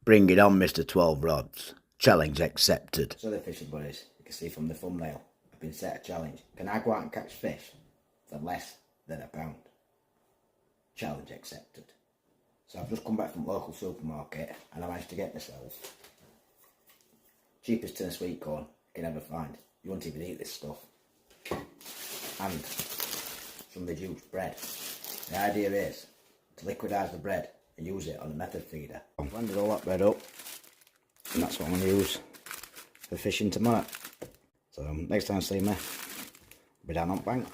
Bring it on, Mr. 12 Rods. Challenge accepted. So the fishing buddies, you can see from the thumbnail, I've been set a challenge. Can I go out and catch fish for less than £1? Challenge accepted. So I've just come back from local supermarket and I managed to get myself cheapest tin of sweet corn you can ever find. You won't even eat this stuff. And some reduced bread. The idea is to liquidise the bread and use it on a method feeder. I've blended all that bread up and that's what I'm going to use for fishing tomorrow. So next time you see me, I'll be down on bank.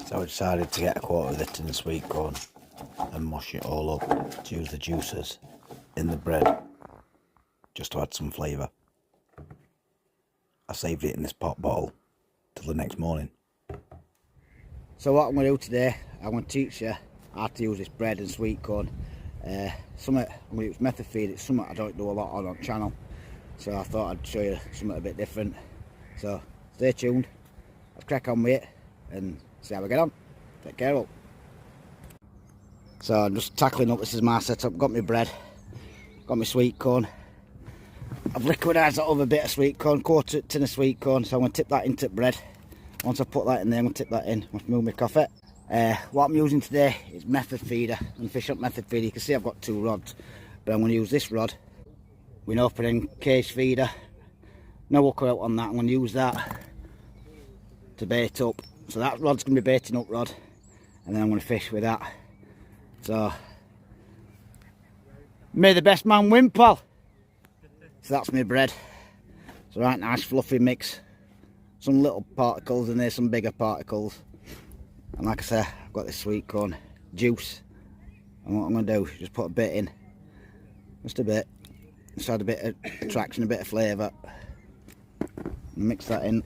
So I decided to get a quarter of the tin of sweet corn and mush it all up to use the juices in the bread just to add some flavour. I saved it in this pot bottle till the next morning. So what I'm going to do today, I'm going to teach you how to use this bread and sweet corn. Something I'm going to use method feed. It's something I don't do a lot on the channel, so I thought I'd show you something a bit different. So stay tuned, let's crack on with it and see how we get on. Take care all. So I'm just tackling up, this is my setup. Got my bread, got my sweet corn. I've liquidised that other bit of sweet corn, quarter tin of sweet corn, so I'm going to tip that into bread. Once I put that in there, I'm going to tip that in. I'm going to move my coffee. What I'm using today is method feeder and fish up method feeder. You can see I've got 2 rods, but I'm going to use this rod with an opening cage feeder. No hooker out on that. I'm going to use that to bait up. So that rod's going to be baiting up rod, and then I'm going to fish with that. So may the best man win, pal. So that's my bread. It's a right nice fluffy mix. Some little particles in there, some bigger particles. And like I say, I've got this sweet corn juice. And what I'm going to do is just put a bit in. Just a bit. Just add a bit of attraction, a bit of flavour. Mix that in.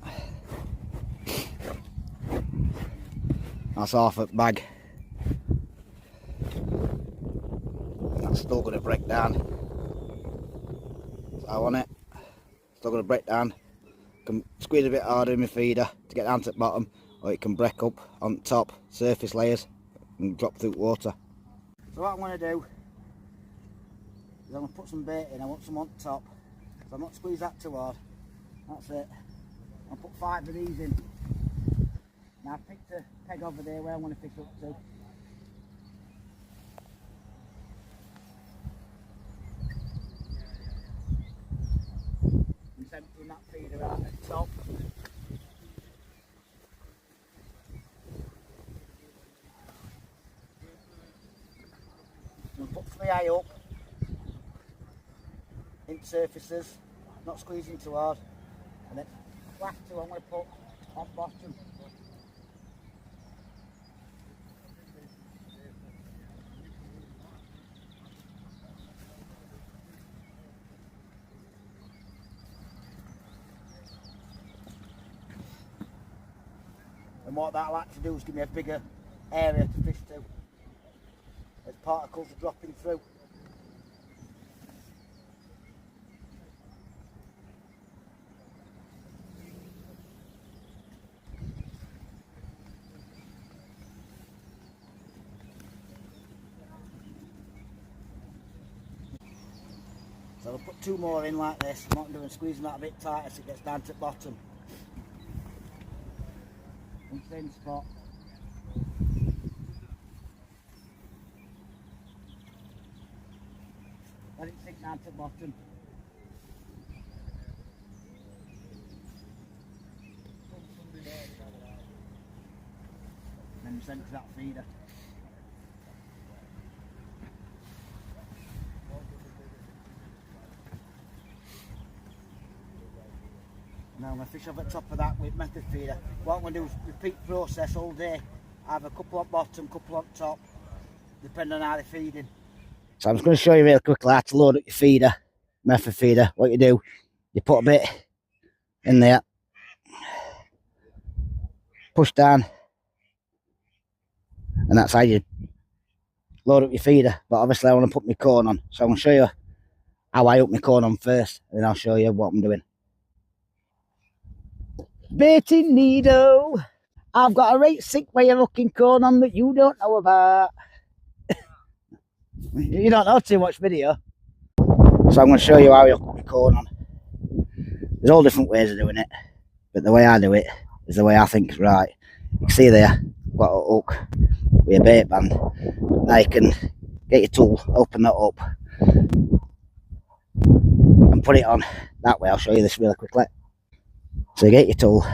That's half a bag. That's still going to break down. So I want it. Still going to break down. Can squeeze a bit harder in my feeder to get down to the bottom, or it can break up on top, surface layers, and drop through water. So what I'm going to do is I'm going to put some bait in. I want some on top, so I'm not squeeze that too hard. That's it. I'll put 5 of these in. Now I've picked a peg over there where I want to fish up to. I'm emptying that feeder out at the top. I'm going to put 3 eye up in surfaces, not squeezing too hard, and then last 2 I'm going to put on bottom. And what that like to do is give me a bigger area to fish to as particles are dropping through. So I'll put 2 more in like this. I'm not doing squeezing that a bit tighter so it gets down to the bottom. Same spot. Let it sink down to the bottom. And then send to that feeder. Now I'm going to fish off at the top of that with method feeder. What I'm going to do is repeat the process all day. I have a couple on bottom, couple on top, depending on how they're feeding. So I'm just going to show you real quickly how to load up your feeder, method feeder. What you do, you put a bit in there, push down, and that's how you load up your feeder. But obviously I want to put my corn on, so I'm going to show you how I hook my corn on first, and then I'll show you what I'm doing. Baiting needle. I've got a right sick way of hooking corn on that you don't know about. You don't know too much video. So I'm going to show you how you put your corn on. There's all different ways of doing it, but the way I do it is the way I think is right. You can see there, I've got a hook with a bait band. Now you can get your tool, open that up and put it on that way. I'll show you this really quickly. So you get your tool,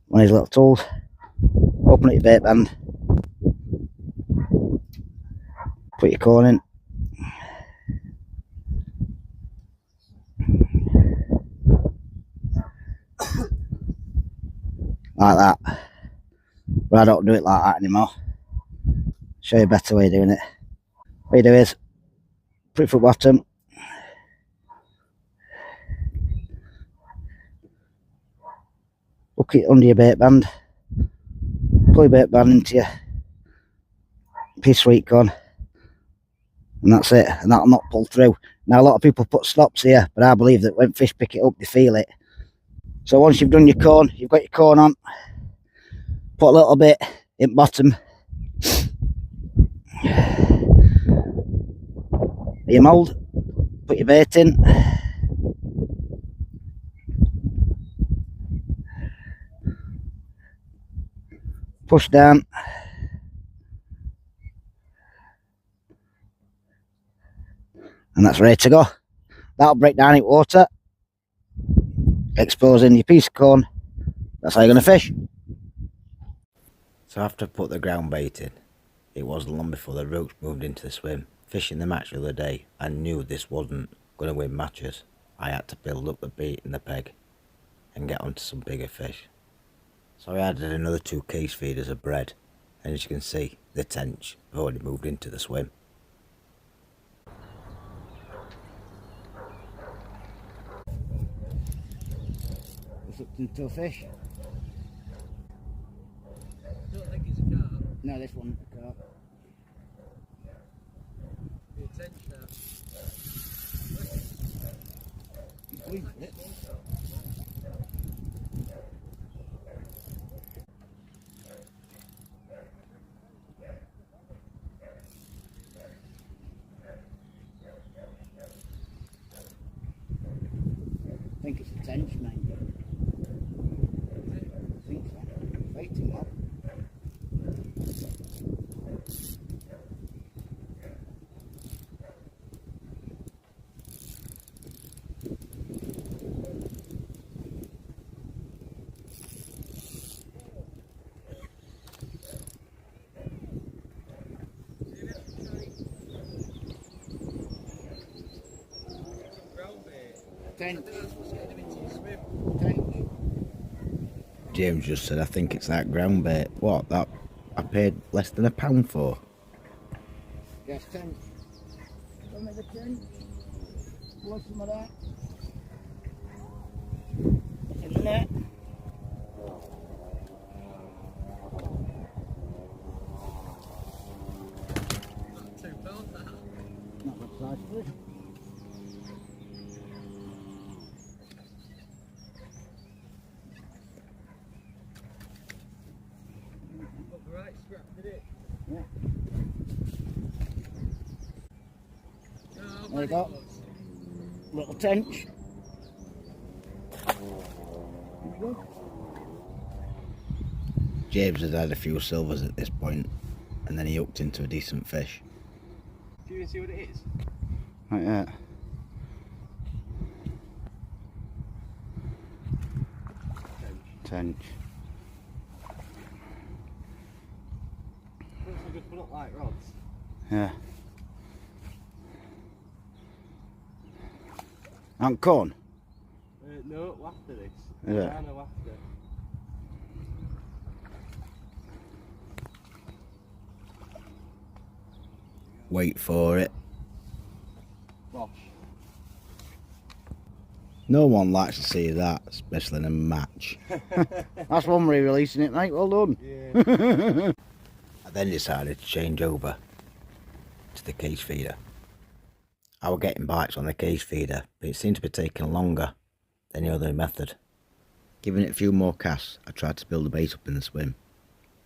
one of these little tools, open up your bait band, put your corn in, like that. But I don't do it like that anymore. Show you a better way of doing it. What you do is put it for bottom, hook it under your bait band, pull your bait band into your piece of sweet corn, and that's it, and that'll not pull through. Now a lot of people put stops here, but I believe that when fish pick it up they feel it. So once you've done your corn, you've got your corn on, put a little bit in bottom your mould, put your bait in, push down, and that's ready to go. That'll break down in water, exposing your piece of corn. That's how you're going to fish. So after I put the ground bait in, it wasn't long before the roach moved into the swim. Fishing the match the other day, I knew this wasn't going to win matches. I had to build up the bait and the peg and get onto some bigger fish. So I added another 2 case feeders of bread, and as you can see, the tench have already moved into the swim. It's hooked into a fish. I don't think it's a carp. No, this one a carp. The tench now. I think it's a tench, mate. I think so. Fighting up. James just said, I think it's that ground bait. What? That I paid less than £1 for? Yes, 10. Show me the 10. Pull some of that. In the net. £2 that. Not the price for it. Right, scrap did it. Yeah. No, There you go. Little tench. There you go. James has had a few silvers at this point, and then he hooked into a decent fish. Do you even see what it is? Like that. Tench. Looks like a good like rods. Yeah. And corn? No, after this. Yeah. I know after. Wait for it. Bosh. No one likes to see that, especially in a match. That's one re-releasing it, mate. Well done. Yeah. I then decided to change over to the cage feeder. I was getting bites on the cage feeder, but it seemed to be taking longer than the other method. Giving it a few more casts, I tried to build the bait up in the swim,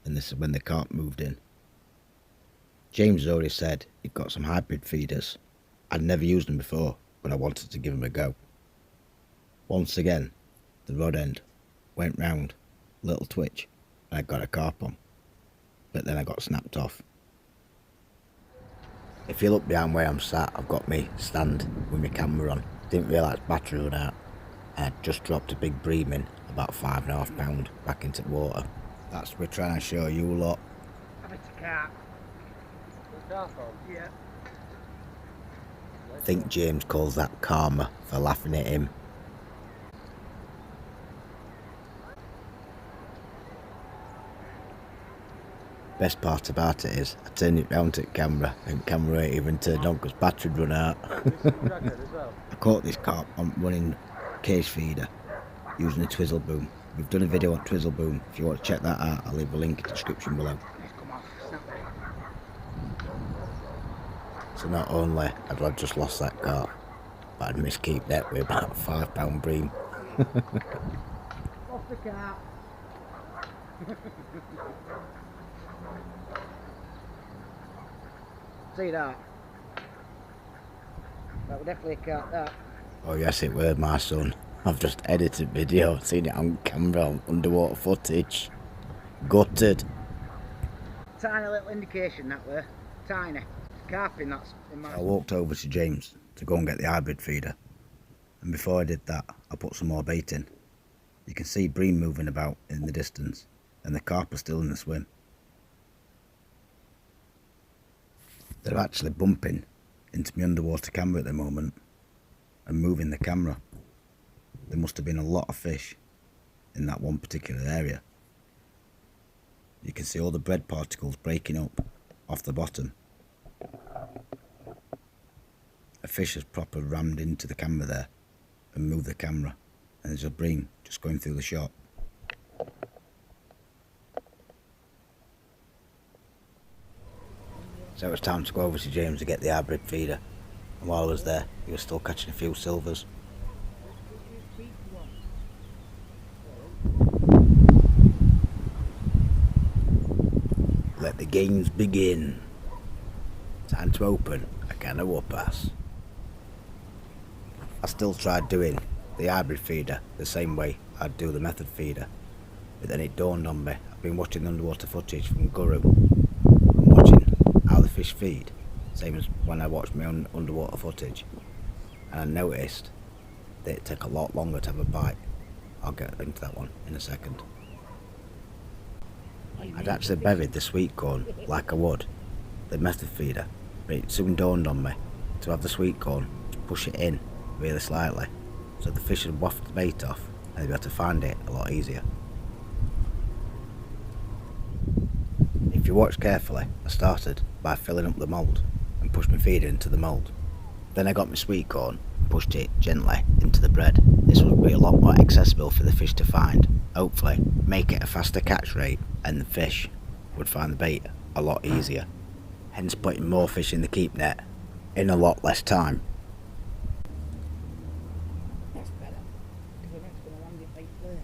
and this is when the carp moved in. James has already said he'd got some hybrid feeders. I'd never used them before, but I wanted to give them a go. Once again, the rod end went round, little twitch, and I got a carp on, but then I got snapped off. If you look behind where I'm sat, I've got my stand with my camera on. Didn't realise battery ran out. I just dropped a big bream in, about 5.5 pound, back into the water. That's what we're trying to show you lot. It's a carp. Yeah. I think James calls that karma for laughing at him. Best part about it is I turned it round to the camera and camera ain't even turned on because battery run out. I caught this carp on running cage feeder using a twizzle boom. We've done a video on twizzle boom. If you want to check that out, I'll leave a link in the description below. So not only had I just lost that carp, but I'd miskeep that with about a £5 bream. Off the carp. See that? That would definitely carp that. Oh yes, it were, my son. I've just edited video, seen it on camera, on underwater footage. Gutted. Tiny little indication that way. Tiny. Carping that's in my... I walked over to James to go and get the hybrid feeder, and before I did that I put some more bait in. You can see bream moving about in the distance and the carp are still in the swim. They're actually bumping into my underwater camera at the moment and moving the camera. There must have been a lot of fish in that one particular area. You can see all the bread particles breaking up off the bottom. A fish has proper rammed into the camera there and moved the camera, and there's a bream just going through the shot. So it was time to go over to James to get the hybrid feeder, and while I was there he was still catching a few silvers. Let the games begin. Time to open a can of whoopass. I still tried doing the hybrid feeder the same way I'd do the method feeder, but then it dawned on me. I've been watching the underwater footage from Guru and watching how the fish feed, same as when I watched my own underwater footage, and I noticed that it took a lot longer to have a bite. I'll get into that one in a second. I'd actually buried the sweet corn like I would the method feeder, but it soon dawned on me to have the sweet corn to push it in really slightly so the fish would waft the bait off and they'd be able to find it a lot easier. If you watch carefully, I started by filling up the mould and pushed my feeder into the mould. Then I got my sweet corn and pushed it gently into the bread. This would be a lot more accessible for the fish to find, hopefully make it a faster catch rate, and the fish would find the bait a lot easier, hence putting more fish in the keep net in a lot less time. That's better. Because the next going to land it right place.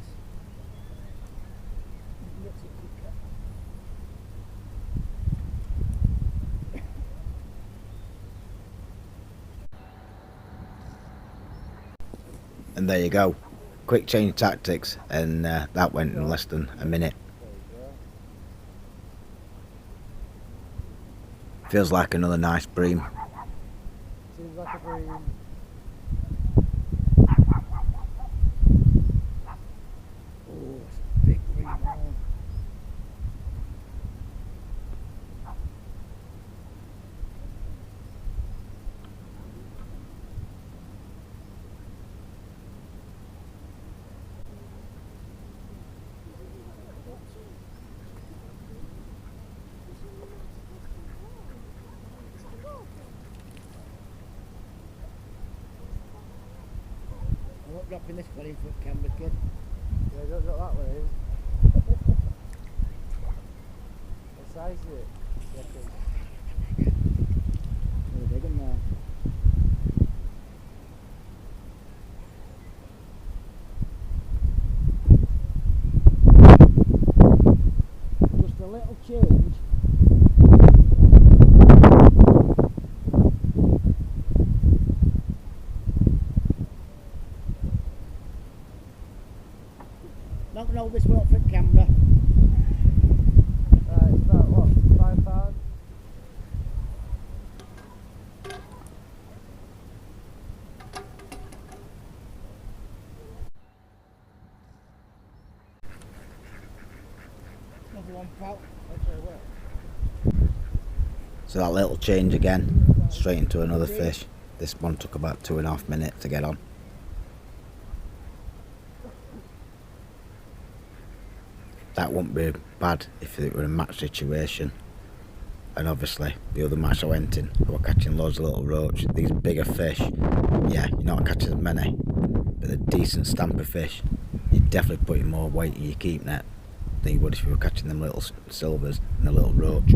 Looks it quicker. And there you go, quick change of tactics, and that went in less than a minute. Feels like another nice bream. Seems like a bream. Oh, it's a big bream. Oh. I'm not dropping this 20-foot camera, kid. Yeah, don't drop that way. What size is it? Really big one there. Just a little change. up for camera. It's about what, £5? Another one, pal. Okay, well. So that little change again, straight into another fish. This one took about 2.5 minutes to get on. That wouldn't be bad if it were a match situation. And obviously the other match I went in, I were catching loads of little roach. These bigger fish, yeah, you're not catching as many, but the decent stamper fish, you're definitely putting more weight in your keep net than you would if you were catching them little silvers and the little roach.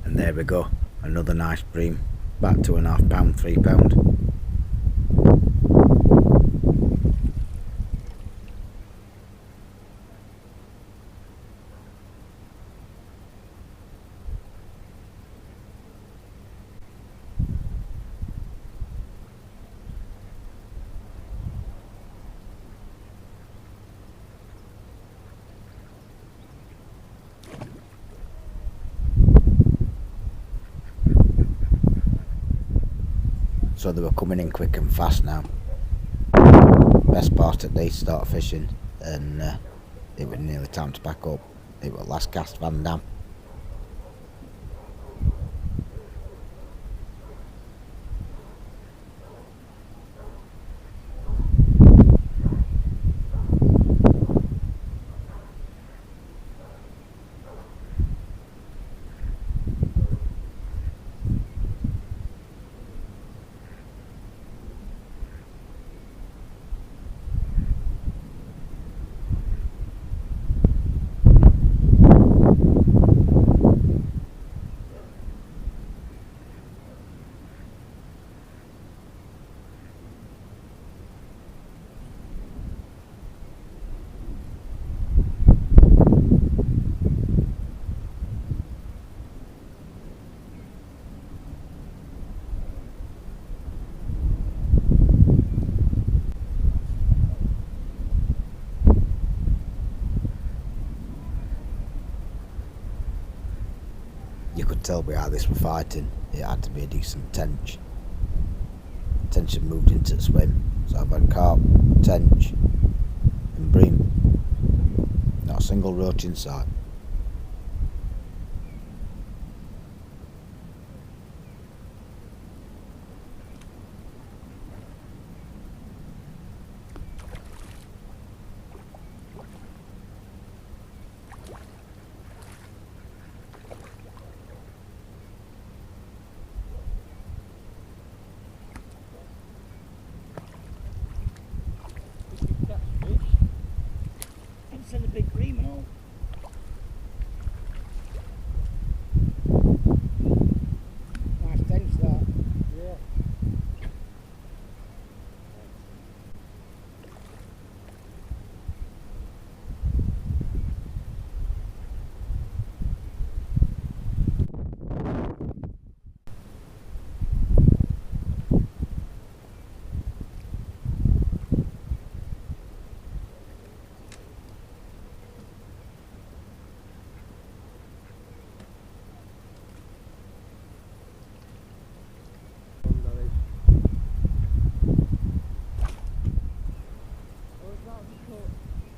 And there we go, another nice bream, about £2.5, £3. So they were coming in quick and fast now. Best part of the day to start fishing, and it was nearly time to pack up. It was last cast Van Dam. You could tell by how this were fighting, it had to be a decent tench. Tench had moved into the swim, so I've had carp, tench and bream. Not a single roach in sight. It's a big bream and all. Nice tench that. Yeah.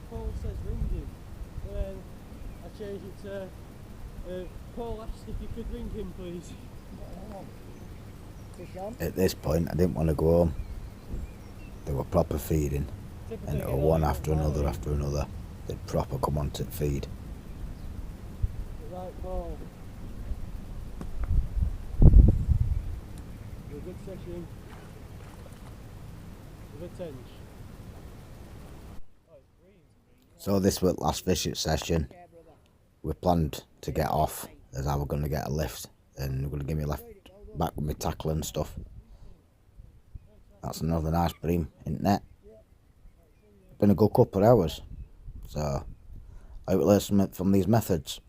Paul says ring him, and then I changed it to Paul asked if you could ring him please. Fish on. At this point I didn't want to go home. They were proper feeding, and it were one after another after another. They'd proper come on to feed. Right, Paul. A good session. With a tench. So this was last fishing session. We planned to get off as I was going to get a lift, and we're going to give me a lift back with my tackle and stuff. That's another nice bream in net. Been a good couple of hours, so I hope you learn something from these methods.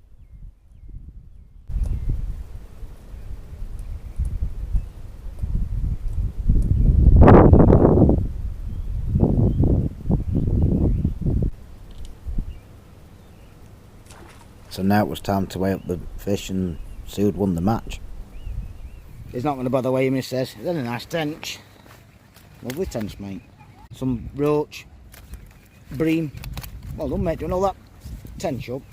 So now it was time to weigh up the fish and see who'd won the match. He's not going to bother weighing me, says. He's had a nice tench. Lovely tench, mate. Some roach, bream. Well done, mate. Do you know that? Tench up.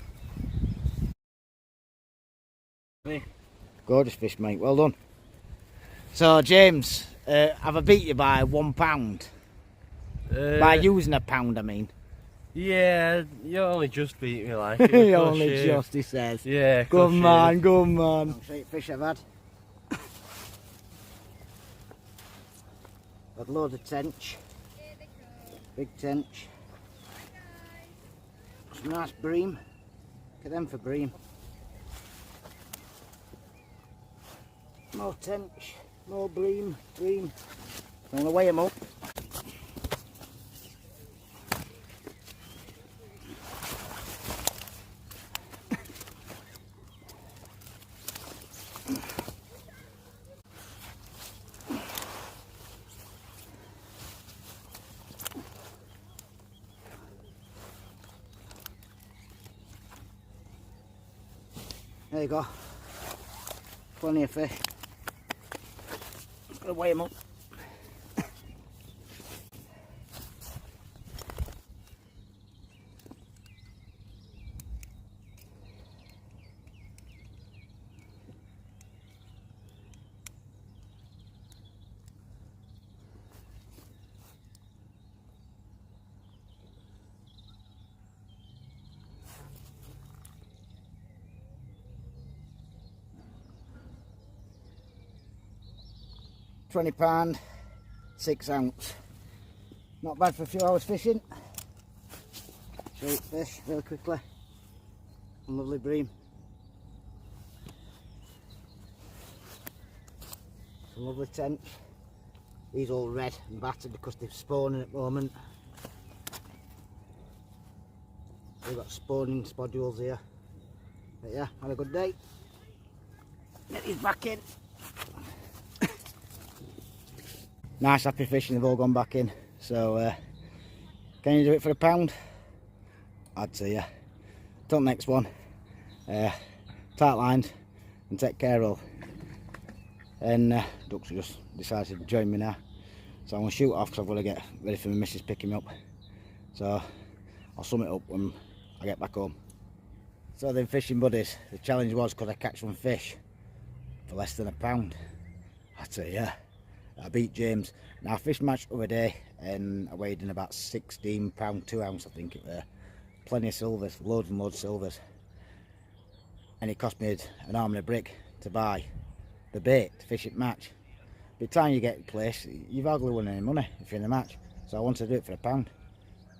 Gorgeous fish, mate. Well done. So, James, have I beat you by £1? By using a pound, I mean. Yeah, you only just beat me, like. You only just, he says. Yeah, good man, good man. Straight fish I've had. Had loads of tench. Big tench. Some nice bream. Look at them for bream. More tench, more bream. I'm going to weigh them up. There you go. Plenty of fish. Just gotta weigh them up. £20, 6 ounce. Not bad for a few hours fishing. Show you the fish really quickly. And lovely bream. Some lovely tench. These all red and battered because they're spawning at the moment. We've got spawning spodules here. But yeah, had a good day. Get these back in. Nice happy fish and they've all gone back in. So can you do it for £1? I'd say yeah. Till next one. Tight lines and take care of. And ducks just decided to join me now. So I'm going to shoot off because I've got to get ready for my missus picking me up. So I'll sum it up when I get back home. So then, fishing buddies, the challenge was could I catch one fish for less than £1? I'd say yeah. I beat James. Now I fished match the other day and I weighed in about £16, 2 ounce I think it were. Plenty of silvers, loads and loads of silvers. And it cost me an arm and a brick to buy the bait to fish it match. By the time you get to place, you've hardly won any money if you're in a match. So I wanted to do it for £1.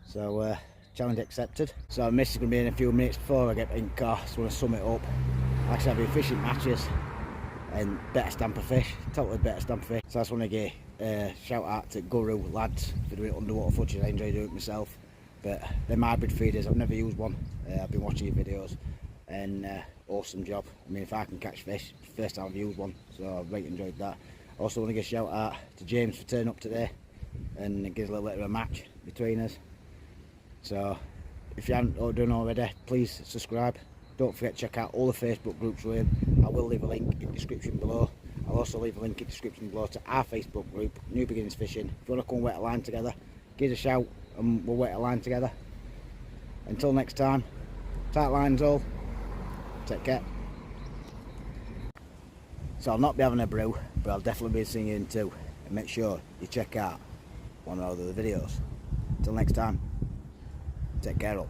So challenge accepted. So I miss is going to be in a few minutes before I get in the car, so I want to sum it up. Like I said, I've been fishing matches and better stamp of fish, totally better stamp of fish. So I just want to give a shout out to Guru lads for doing underwater footage. I enjoy doing it myself, but they're hybrid feeders. I've never used one. I've been watching your videos and awesome job. I mean, if I can catch fish, first time I've used one, so I've really enjoyed that. Also want to give a shout out to James for turning up today and it gives a little bit of a match between us. So if you haven't done already, please subscribe. Don't forget to check out all the Facebook groups we're in. I will leave a link in the description below. I'll also leave a link in the description below to our Facebook group, New Beginnings Fishing. If you want to come wet a line together, give us a shout and we'll wet a line together. Until next time, tight lines all. Take care. So I'll not be having a brew, but I'll definitely be seeing you in two. And make sure you check out one or other of the videos. Until next time, take care all.